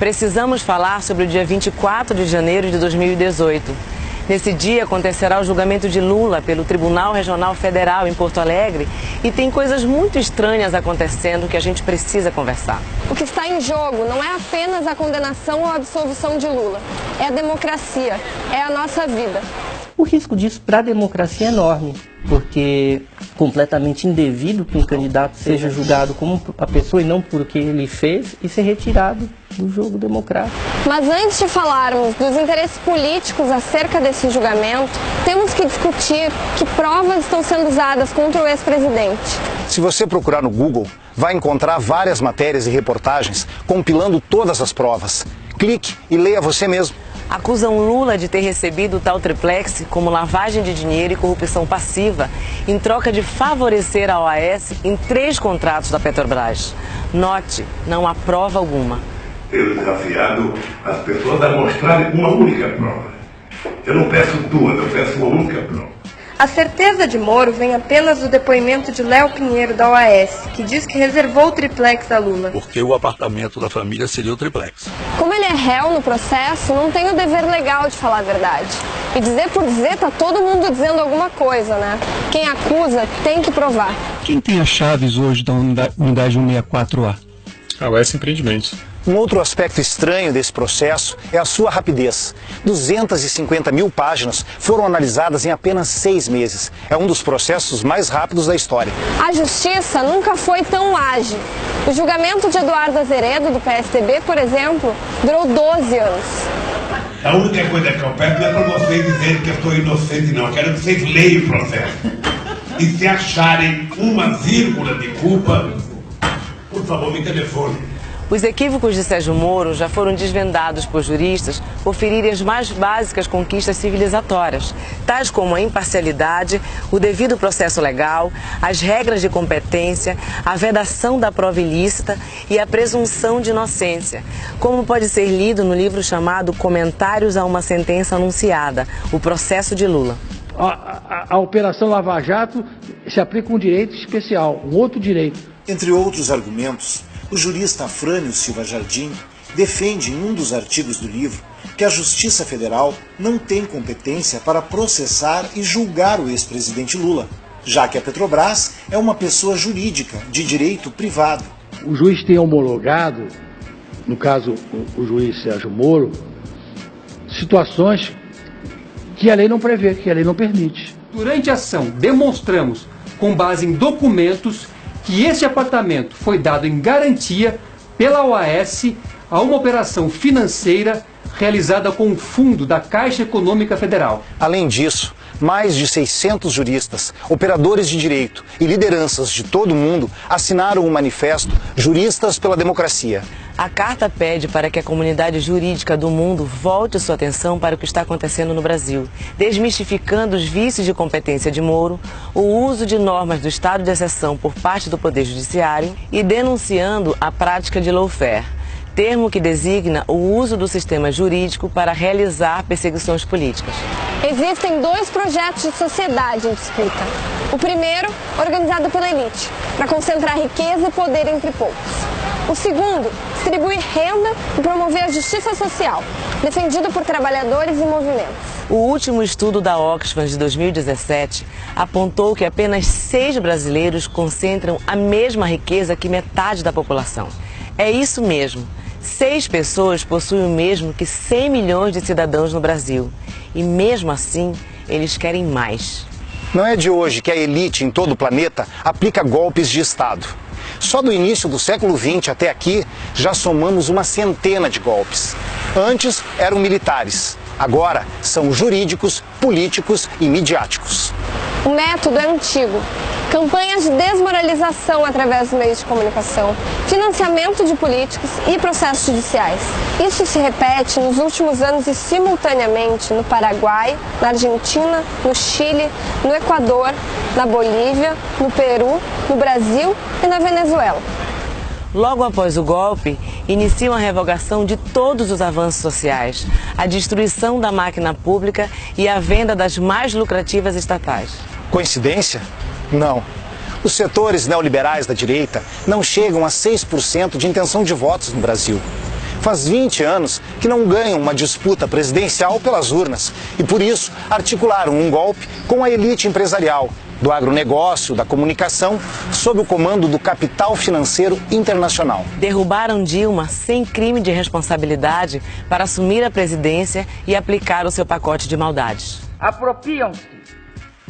Precisamos falar sobre o dia 24 de janeiro de 2018. Nesse dia acontecerá o julgamento de Lula pelo Tribunal Regional Federal em Porto Alegre e tem coisas muito estranhas acontecendo que a gente precisa conversar. O que está em jogo não é apenas a condenação ou a absolvição de Lula, é a democracia, é a nossa vida. O risco disso para a democracia é enorme, porque completamente indevido que um candidato seja julgado como a pessoa e não por o que ele fez e ser retirado do jogo democrático. Mas antes de falarmos dos interesses políticos acerca desse julgamento, temos que discutir que provas estão sendo usadas contra o ex-presidente. Se você procurar no Google, vai encontrar várias matérias e reportagens compilando todas as provas. Clique e leia você mesmo. Acusam Lula de ter recebido o tal triplex como lavagem de dinheiro e corrupção passiva em troca de favorecer a OAS em 3 contratos da Petrobras. Note, não há prova alguma. Tenho desafiado as pessoas a mostrarem uma única prova. Eu não peço 2, eu peço uma única prova. A certeza de Moro vem apenas do depoimento de Léo Pinheiro da OAS, que diz que reservou o triplex a Lula. Porque o apartamento da família seria o triplex. Como ele é réu no processo, não tem o dever legal de falar a verdade. E dizer por dizer, tá todo mundo dizendo alguma coisa, né? Quem acusa tem que provar. Quem tem as chaves hoje da unidade 164A? A OAS Empreendimentos. Um outro aspecto estranho desse processo é a sua rapidez. 250 mil páginas foram analisadas em apenas 6 meses. É um dos processos mais rápidos da história. A justiça nunca foi tão ágil. O julgamento de Eduardo Azeredo, do PSDB, por exemplo, durou 12 anos. A única coisa que eu peço não é para vocês dizerem que eu sou inocente, não. Eu quero que vocês leiam o processo. E se acharem uma vírgula de culpa, por favor, me telefone. Os equívocos de Sérgio Moro já foram desvendados por juristas por ferirem as mais básicas conquistas civilizatórias, tais como a imparcialidade, o devido processo legal, as regras de competência, a vedação da prova ilícita e a presunção de inocência, como pode ser lido no livro chamado Comentários a uma Sentença Anunciada, o processo de Lula. A Operação Lava Jato se aplica um direito especial, um outro direito. Entre outros argumentos, o jurista Afrânio Silva Jardim defende em um dos artigos do livro que a Justiça Federal não tem competência para processar e julgar o ex-presidente Lula, já que a Petrobras é uma pessoa jurídica de direito privado. O juiz tem homologado, no caso o juiz Sérgio Moro, situações que a lei não prevê, que a lei não permite. Durante a ação, demonstramos, com base em documentos, que esse apartamento foi dado em garantia pela OAS a uma operação financeira realizada com o fundo da Caixa Econômica Federal. Além disso, mais de 600 juristas, operadores de direito e lideranças de todo o mundo assinaram o manifesto Juristas pela Democracia. A carta pede para que a comunidade jurídica do mundo volte sua atenção para o que está acontecendo no Brasil, desmistificando os vícios de competência de Moro, o uso de normas do estado de exceção por parte do Poder Judiciário e denunciando a prática de lawfare, termo que designa o uso do sistema jurídico para realizar perseguições políticas. Existem 2 projetos de sociedade em disputa. O primeiro, organizado pela elite, para concentrar riqueza e poder entre poucos. O segundo, distribuir renda e promover a justiça social, defendido por trabalhadores e movimentos. O último estudo da Oxfam de 2017 apontou que apenas 6 brasileiros concentram a mesma riqueza que metade da população. É isso mesmo. 6 pessoas possuem o mesmo que 100 milhões de cidadãos no Brasil. E mesmo assim, eles querem mais. Não é de hoje que a elite em todo o planeta aplica golpes de Estado. Só do início do século XX até aqui, já somamos uma centena de golpes. Antes eram militares, agora são jurídicos, políticos e midiáticos. O método é antigo. Campanhas de desmoralização através dos meios de comunicação, financiamento de políticos e processos judiciais. Isso se repete nos últimos anos e simultaneamente no Paraguai, na Argentina, no Chile, no Equador, na Bolívia, no Peru, no Brasil e na Venezuela. Logo após o golpe, iniciam a revogação de todos os avanços sociais, a destruição da máquina pública e a venda das mais lucrativas estatais. Coincidência? Não. Os setores neoliberais da direita não chegam a 6% de intenção de votos no Brasil. Faz 20 anos que não ganham uma disputa presidencial pelas urnas e, por isso, articularam um golpe com a elite empresarial, do agronegócio, da comunicação, sob o comando do capital financeiro internacional. Derrubaram Dilma sem crime de responsabilidade para assumir a presidência e aplicar o seu pacote de maldades. Apropriam-se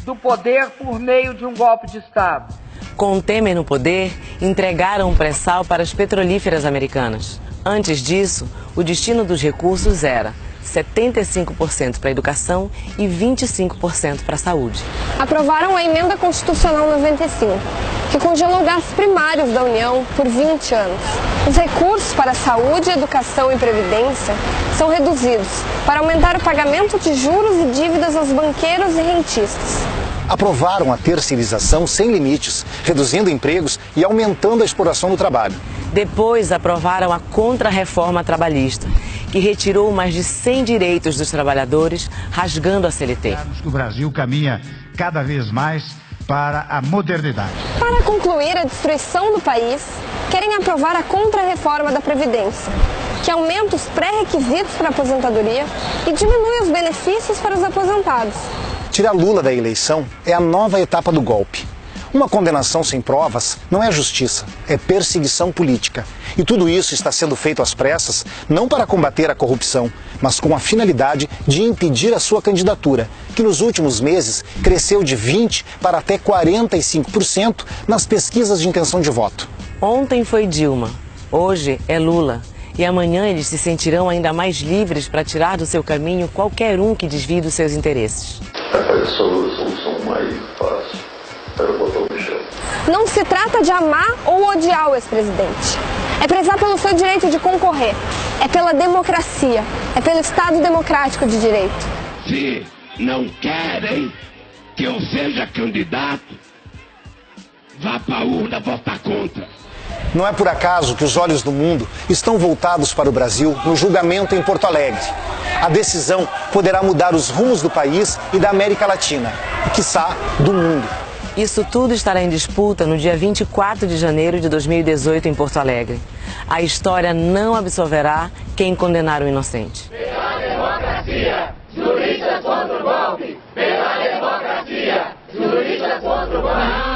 do poder por meio de um golpe de Estado. Com Temer no poder, entregaram um pré-sal para as petrolíferas americanas. Antes disso, o destino dos recursos era 75% para a educação e 25% para a saúde. Aprovaram a Emenda Constitucional 95, que congelou gastos primários da União por 20 anos. Os recursos para saúde, educação e previdência são reduzidos para aumentar o pagamento de juros e dívidas aos banqueiros e rentistas. Aprovaram a terceirização sem limites, reduzindo empregos e aumentando a exploração do trabalho. Depois aprovaram a contra-reforma trabalhista, que retirou mais de 100 direitos dos trabalhadores, rasgando a CLT. O Brasil caminha cada vez mais para a modernidade. Para concluir a destruição do país, querem aprovar a contra-reforma da Previdência, que aumenta os pré-requisitos para a aposentadoria e diminui os benefícios para os aposentados. Tirar Lula da eleição é a nova etapa do golpe. Uma condenação sem provas não é justiça, é perseguição política. E tudo isso está sendo feito às pressas, não para combater a corrupção, mas com a finalidade de impedir a sua candidatura, que nos últimos meses cresceu de 20% para até 45% nas pesquisas de intenção de voto. Ontem foi Dilma, hoje é Lula. E amanhã eles se sentirão ainda mais livres para tirar do seu caminho qualquer um que desvie dos seus interesses. A solução mais fácil era botar o Michel. Não se trata de amar ou odiar o ex-presidente. É prezar pelo seu direito de concorrer. É pela democracia. É pelo Estado democrático de direito. Se não querem que eu seja candidato, vá para a urna votar contra. Não é por acaso que os olhos do mundo estão voltados para o Brasil no julgamento em Porto Alegre. A decisão poderá mudar os rumos do país e da América Latina, e quiçá do mundo. Isso tudo estará em disputa no dia 24 de janeiro de 2018 em Porto Alegre. A história não absolverá quem condenar o inocente. Pela democracia, juristas contra o golpe! Pela democracia, juristas contra o golpe!